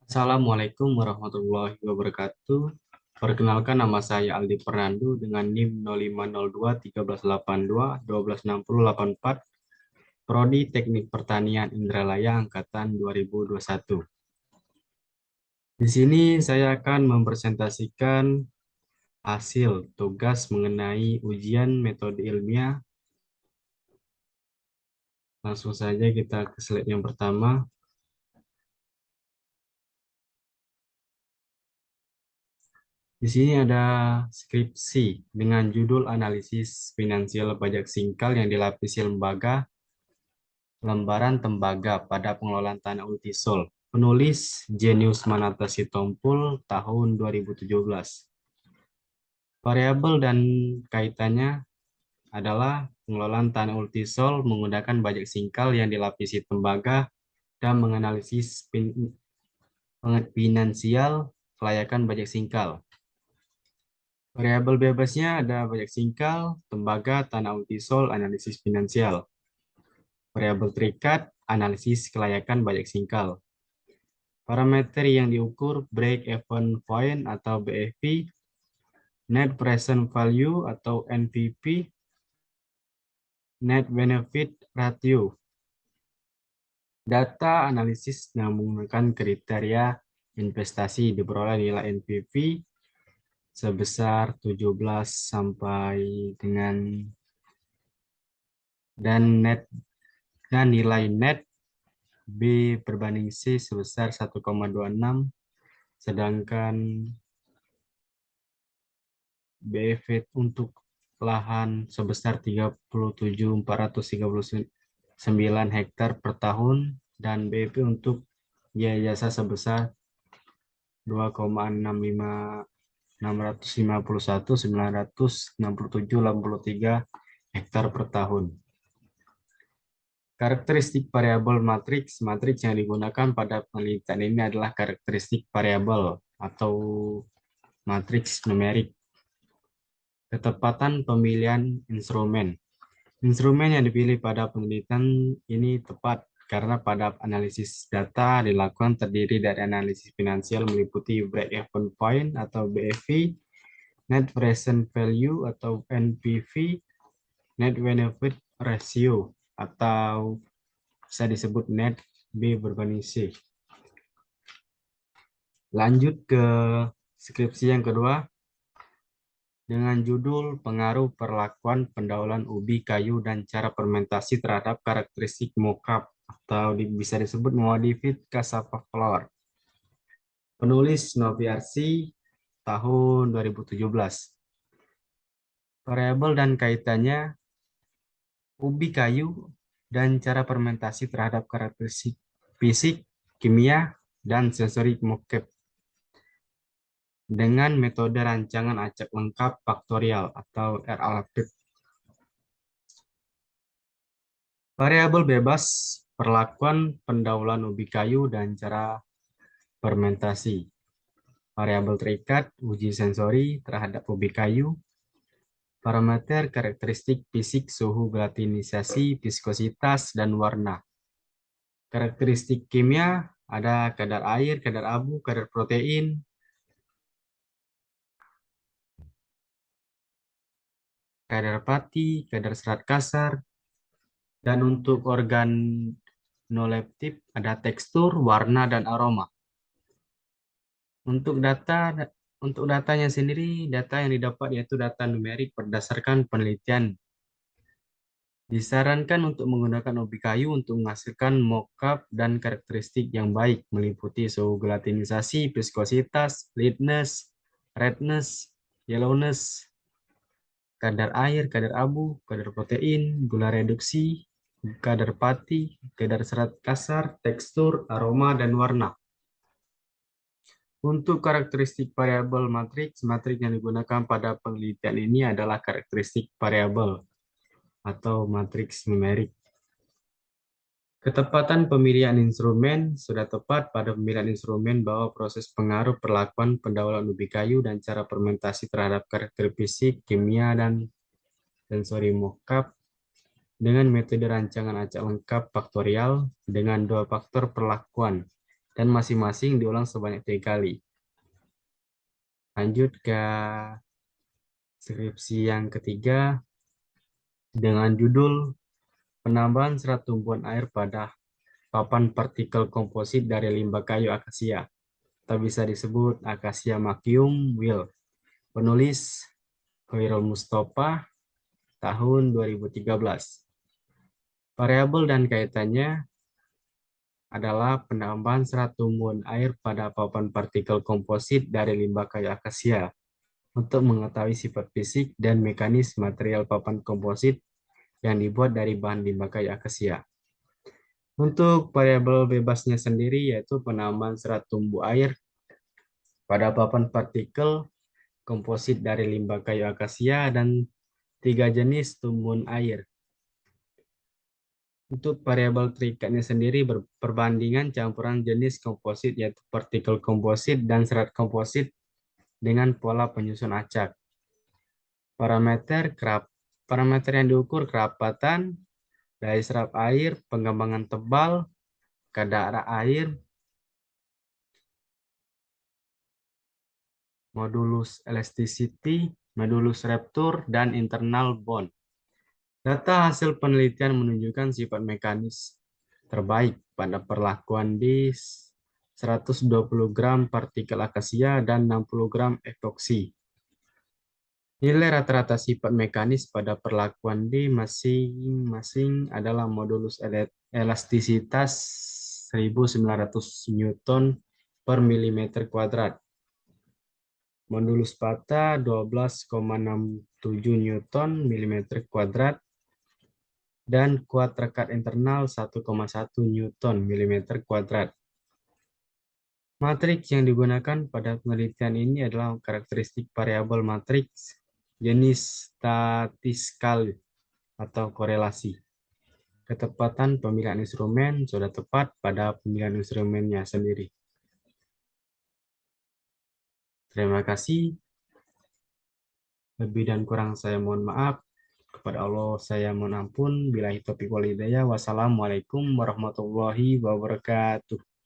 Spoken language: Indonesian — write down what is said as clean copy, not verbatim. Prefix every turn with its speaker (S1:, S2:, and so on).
S1: Assalamualaikum warahmatullahi wabarakatuh. Perkenalkan, nama saya Aldi Fernando dengan NIM 0502 1382 126084, Prodi Teknik Pertanian Indralaya angkatan 2021. Di sini saya akan mempresentasikan hasil tugas mengenai ujian metode ilmiah. Langsung saja kita ke slide yang pertama. Di sini ada skripsi dengan judul analisis finansial pajak singkal yang dilapisi lembaga lembaran tembaga pada pengelolaan tanah Ultisol. Penulis Jenius Manata Sitompul tahun 2017. Variabel dan kaitannya adalah pengelolaan tanah Ultisol menggunakan pajak singkal yang dilapisi tembaga dan menganalisis finansial kelayakan pajak singkal. Variabel bebasnya ada pajak singkal, tembaga, tanah Ultisol, analisis finansial. Variabel terikat, analisis kelayakan pajak singkal. Parameter yang diukur break-even point atau BEV, net present value atau NPV, net benefit ratio. Data analisis yang menggunakan kriteria investasi diperoleh nilai NPV sebesar 17 sampai dengan dan nilai net B berbanding C sebesar 1,26, sedangkan BEV untuk lahan sebesar 37.439 hektar per tahun dan BEP untuk biaya jasa sebesar 2,651.967,83 hektar per tahun. Karakteristik variabel matriks. Matriks yang digunakan pada penelitian ini adalah karakteristik variabel atau matriks numerik. Ketepatan pemilihan instrumen. Instrumen yang dipilih pada penelitian ini tepat karena pada analisis data dilakukan terdiri dari analisis finansial meliputi break-even point atau BEV, net present value atau NPV, net benefit ratio atau bisa disebut net B berbanding C. Lanjut ke skripsi yang kedua dengan judul pengaruh perlakuan pendaulan ubi kayu dan cara fermentasi terhadap karakteristik mockup atau bisa disebut modified cassava flour. Penulis Noviarsi tahun 2017. Variabel dan kaitannya ubi kayu dan cara fermentasi terhadap karakteristik fisik, kimia, dan sensori mockup dengan metode rancangan acak lengkap faktorial atau RLP. Variabel bebas, perlakuan pendaulan ubi kayu dan cara fermentasi. Variabel terikat, uji sensori terhadap ubi kayu. Parameter karakteristik fisik, suhu, gelatinisasi, viskositas, dan warna. Karakteristik kimia ada kadar air, kadar abu, kadar protein, kadar pati, kadar serat kasar, dan untuk organoleptik ada tekstur, warna, dan aroma. Untuk datanya sendiri, data yang didapat yaitu data numerik berdasarkan penelitian. Disarankan untuk menggunakan ubi kayu untuk menghasilkan mockup dan karakteristik yang baik, meliputi suhu gelatinisasi, viskositas, lightness, redness, yellowness, kadar air, kadar abu, kadar protein, gula reduksi, kadar pati, kadar serat kasar, tekstur, aroma, dan warna. Untuk karakteristik variabel matriks, matriks yang digunakan pada penelitian ini adalah karakteristik variabel atau matriks numerik. Ketepatan pemilihan instrumen sudah tepat pada pemilihan instrumen bahwa proses pengaruh perlakuan pendaulan ubi kayu dan cara fermentasi terhadap karakter fisik, kimia, dan sensori mockup dengan metode rancangan acak lengkap faktorial dengan dua faktor perlakuan dan masing-masing diulang sebanyak 3 kali. Lanjut ke skripsi yang ketiga dengan judul penambahan serat tumbuhan air pada papan partikel komposit dari limbah kayu akasia atau bisa disebut Acacia macium Will. Penulis Khairul Mustafa tahun 2013. Variabel dan kaitannya adalah penambahan serat tumbuhan air pada papan partikel komposit dari limbah kayu akasia untuk mengetahui sifat fisik dan mekanis material papan komposit yang dibuat dari bahan limbah kayu akasia. Untuk variabel bebasnya sendiri yaitu penambahan serat tumbuh air pada papan partikel komposit dari limbah kayu akasia dan 3 jenis tumbuhan air. Untuk variabel terikatnya sendiri perbandingan campuran jenis komposit yaitu partikel komposit dan serat komposit dengan pola penyusun acak. Parameter yang diukur kerapatan, daya serap air, pengembangan tebal, kadar air, modulus elasticity, modulus rupture, dan internal bond. Data hasil penelitian menunjukkan sifat mekanis terbaik pada perlakuan di 120 gram partikel akasia dan 60 gram epoksi. Nilai rata-rata sifat mekanis pada perlakuan di masing-masing adalah modulus elastisitas 1900 Newton per milimeter kuadrat. Modulus patah 12,67 Newton milimeter kuadrat dan kuat rekat internal 1,1 Newton milimeter kuadrat. Matriks yang digunakan pada penelitian ini adalah karakteristik variabel matriks jenis statiskal atau korelasi. Ketepatan pemilihan instrumen sudah tepat pada pemilihan instrumennya sendiri. Terima kasih. Lebih dan kurang saya mohon maaf. Kepada Allah saya mohon ampun. Billahi taufiq wal hidayah. Wassalamualaikum warahmatullahi wabarakatuh.